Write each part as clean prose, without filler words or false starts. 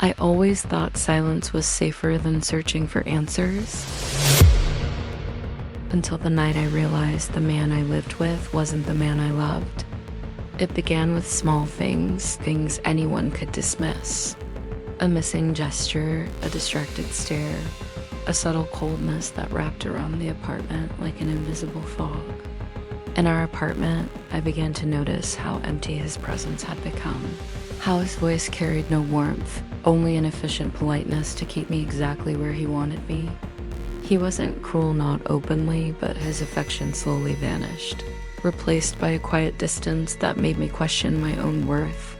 I always thought silence was safer than searching for answers. Until the night I realized the man I lived with wasn't the man I loved. It began with small things anyone could dismiss. A missing gesture, a distracted stare, a subtle coldness that wrapped around the apartment like an invisible fog. In our apartment, I began to notice how empty his presence had become. How his voice carried no warmth, only an efficient politeness to keep me exactly where he wanted me. He wasn't cruel, not openly, but his affection slowly vanished, replaced by a quiet distance that made me question my own worth.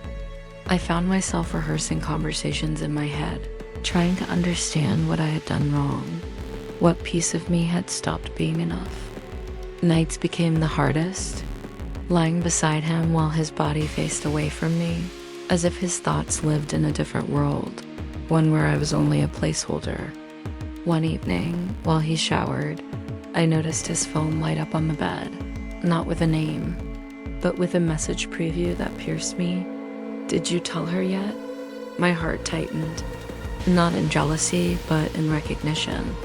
I found myself rehearsing conversations in my head, trying to understand what I had done wrong, what piece of me had stopped being enough. Nights became the hardest, lying beside him while his body faced away from me, as if his thoughts lived in a different world, one where I was only a placeholder. One evening, while he showered, I noticed his phone light up on the bed, not with a name, but with a message preview that pierced me. "Did you tell her yet?" My heart tightened, not in jealousy, but in recognition.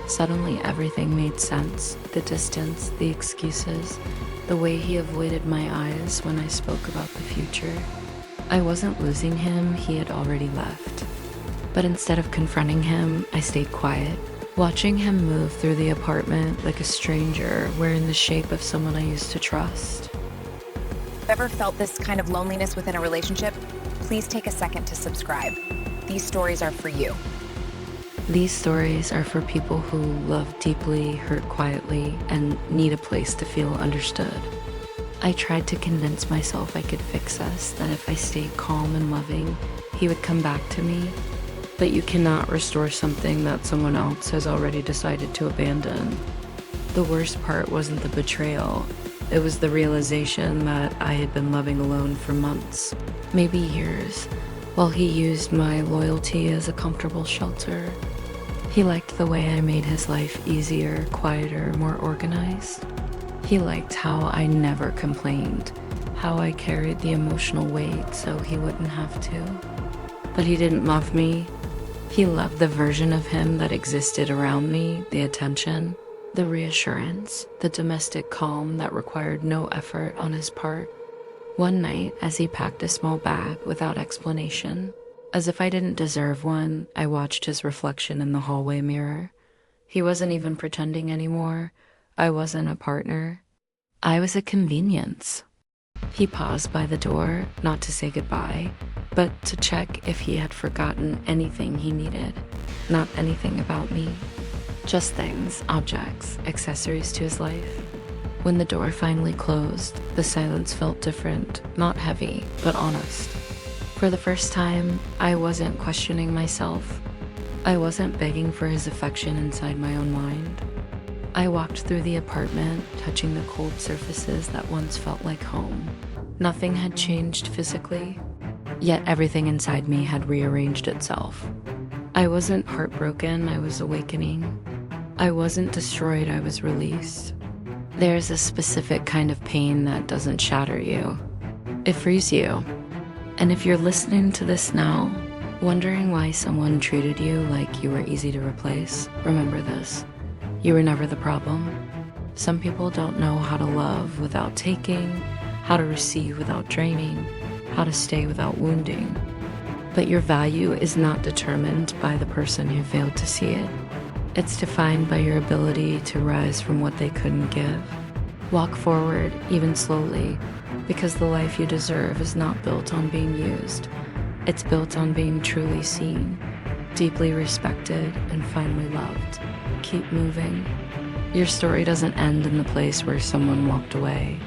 Suddenly everything made sense. The distance, the excuses, the way he avoided my eyes when I spoke about the future. I wasn't losing him, he had already left. But instead of confronting him, I stayed quiet, watching him move through the apartment like a stranger wearing the shape of someone I used to trust. Ever felt this kind of loneliness within a relationship? Please take a second to subscribe. These stories are for you. These stories are for people who love deeply, hurt quietly, and need a place to feel understood. I tried to convince myself I could fix us, that if I stayed calm and loving, he would come back to me. But you cannot restore something that someone else has already decided to abandon. The worst part wasn't the betrayal. It was the realization that I had been loving alone for months, maybe years, while he used my loyalty as a comfortable shelter. He liked the way I made his life easier, quieter, more organized. He liked how I never complained, how I carried the emotional weight so he wouldn't have to. But he didn't love me. He loved the version of him that existed around me, the attention, the reassurance, the domestic calm that required no effort on his part. One night, as he packed a small bag without explanation, as if I didn't deserve one, I watched his reflection in the hallway mirror. He wasn't even pretending anymore. I wasn't a partner. I was a convenience. He paused by the door, not to say goodbye, but to check if he had forgotten anything he needed. Not anything about me. Just things, objects, accessories to his life. When the door finally closed, the silence felt different, not heavy, but honest. For the first time, I wasn't questioning myself. I wasn't begging for his affection inside my own mind. I walked through the apartment, touching the cold surfaces that once felt like home. Nothing had changed physically, yet everything inside me had rearranged itself. I wasn't heartbroken, I was awakening. I wasn't destroyed, I was released. There's a specific kind of pain that doesn't shatter you. It frees you. And if you're listening to this now, wondering why someone treated you like you were easy to replace, remember this. You were never the problem. Some people don't know how to love without taking, how to receive without draining, how to stay without wounding. But your value is not determined by the person who failed to see it. It's defined by your ability to rise from what they couldn't give. Walk forward, even slowly, because the life you deserve is not built on being used. It's built on being truly seen, deeply respected, and finally loved. Keep moving. Your story doesn't end in the place where someone walked away.